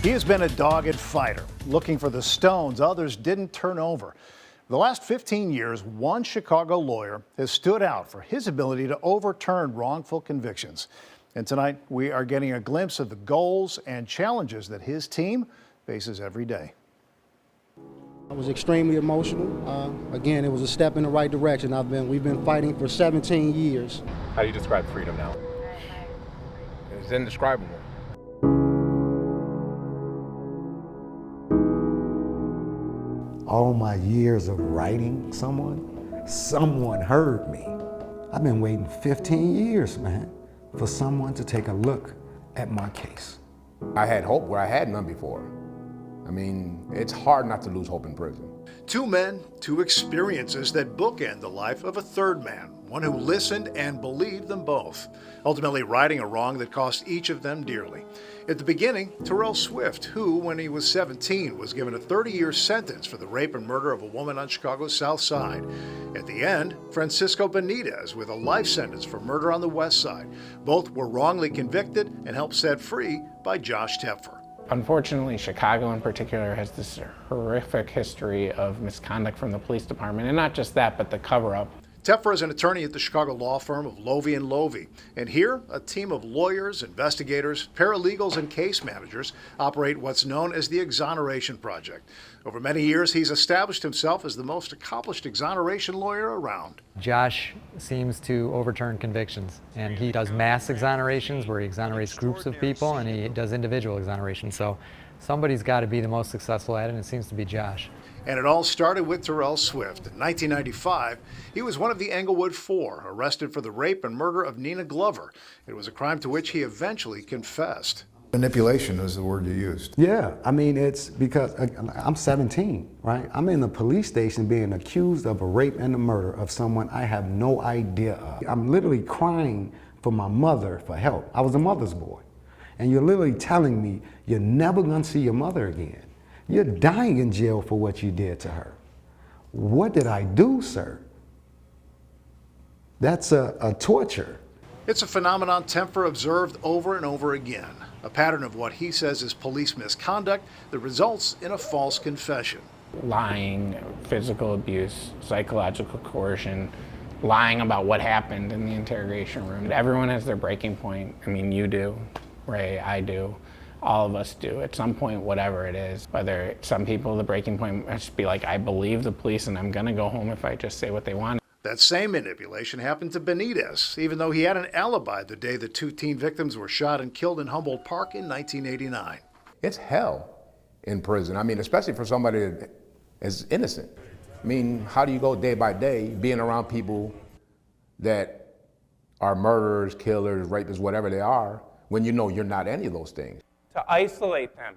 He has been a dogged fighter, looking for the stones others didn't turn over. For the last 15 years, one Chicago lawyer has stood out for his ability to overturn wrongful convictions. And tonight, we are getting a glimpse of the goals and challenges that his team faces every day. I was extremely emotional. Again, it was a step in the right direction. We've been fighting for 17 years. How do you describe freedom now? It's indescribable. All my years of writing someone heard me. I've been waiting 15 years, man, for someone to take a look at my case. I had hope where I had none before. I mean, it's hard not to lose hope in prison. Two men, two experiences that bookend the life of a third man, one who listened and believed them both, ultimately righting a wrong that cost each of them dearly. At the beginning, Terrell Swift, who, when he was 17, was given a 30-year sentence for the rape and murder of a woman on Chicago's South Side. At the end, Francisco Benitez with a life sentence for murder on the West Side. Both were wrongly convicted and helped set free by Josh Tepfer. Unfortunately, Chicago in particular has this horrific history of misconduct from the police department, and not just that, but the cover-up. Tepfer is an attorney at the Chicago law firm of Lovey & Lovey. And here, a team of lawyers, investigators, paralegals, and case managers operate what's known as the Exoneration Project. Over many years, he's established himself as the most accomplished exoneration lawyer around. Josh seems to overturn convictions, and he does mass exonerations where he exonerates groups of people, and he does individual exonerations. So somebody's got to be the most successful at it, and it seems to be Josh. And it all started with Terrell Swift. In 1995, he was one of the Englewood Four, arrested for the rape and murder of Nina Glover. It was a crime to which he eventually confessed. Manipulation is the word you used. Yeah, I mean, it's because I'm 17, right? I'm in the police station being accused of a rape and a murder of someone I have no idea of. I'm literally crying for my mother for help. I was a mother's boy. And you're literally telling me you're never gonna see your mother again. You're dying in jail for what you did to her. What did I do, sir? That's a torture. It's a phenomenon Tepfer observed over and over again, a pattern of what he says is police misconduct that results in a false confession. Lying, physical abuse, psychological coercion, lying about what happened in the interrogation room. Everyone has their breaking point. I mean, you do, Ray, I do. All of us do at some point, whatever it is. Whether some people, the breaking point must just be like, I believe the police and I'm gonna go home if I just say what they want. That same manipulation happened to Benitez, even though he had an alibi the day the two teen victims were shot and killed in Humboldt Park in 1989. It's hell in prison. I mean, especially for somebody that is innocent. I mean, how do you go day by day being around people that are murderers, killers, rapists, whatever they are, when you know you're not any of those things? To isolate them,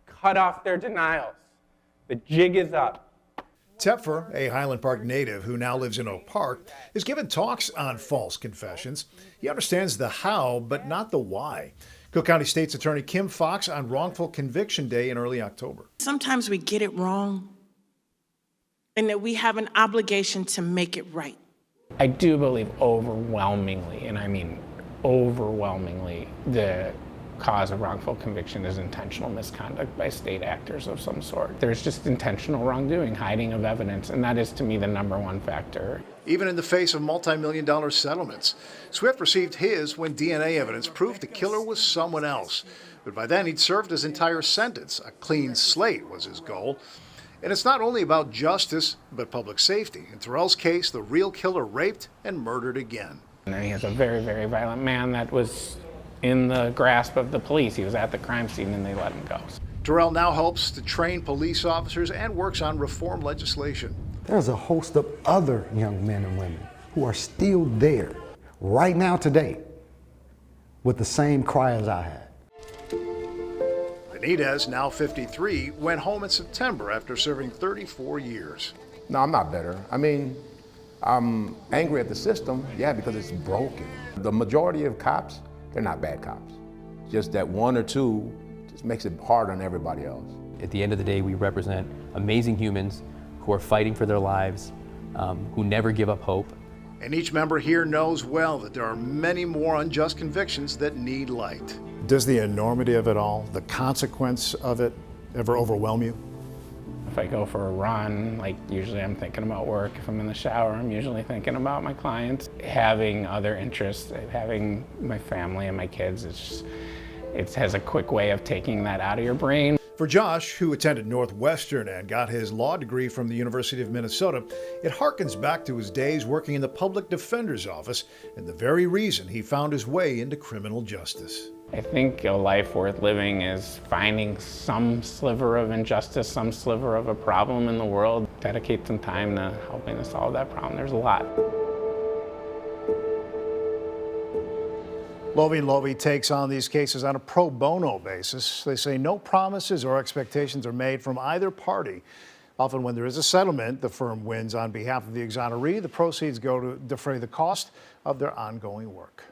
cut off their denials. The jig is up. Tepfer, a Highland Park native who now lives in Oak Park, has given talks on false confessions. He understands the how, but not the why. Cook County State's Attorney Kim Fox on Wrongful Conviction Day in early October. Sometimes we get it wrong, and that we have an obligation to make it right. I do believe overwhelmingly, and I mean overwhelmingly, the cause of wrongful conviction is intentional misconduct by state actors of some sort. There's just intentional wrongdoing, hiding of evidence, and that is to me the #1 factor. Even in the face of multi-million-dollar settlements, Swift received his when DNA evidence proved the killer was someone else. But by then he'd served his entire sentence. A clean slate was his goal. And it's not only about justice, but public safety. In Terrell's case, the real killer raped and murdered again. And he is a very, very violent man that was in the grasp of the police. He was at the crime scene and they let him go. Terrell now helps to train police officers and works on reform legislation. There's a host of other young men and women who are still there right now today with the same cry as I had. Benitez, now 53, went home in September after serving 34 years. No, I'm not better. I mean, I'm angry at the system, yeah, because it's broken. The majority of cops, they're not bad cops. Just that one or two just makes it hard on everybody else. At the end of the day, we represent amazing humans who are fighting for their lives, who never give up hope. And each member here knows well that there are many more unjust convictions that need light. Does the enormity of it all, the consequence of it, ever overwhelm you? If I go for a run, like usually I'm thinking about work. If I'm in the shower, I'm usually thinking about my clients. Having other interests, having my family and my kids, it has a quick way of taking that out of your brain. For Josh, who attended Northwestern and got his law degree from the University of Minnesota, it harkens back to his days working in the public defender's office and the very reason he found his way into criminal justice. I think a life worth living is finding some sliver of injustice, some sliver of a problem in the world. Dedicate some time to helping to solve that problem. There's a lot. Lowy & Lowy takes on these cases on a pro bono basis. They say no promises or expectations are made from either party. Often when there is a settlement, the firm wins on behalf of the exoneree. The proceeds go to defray the cost of their ongoing work.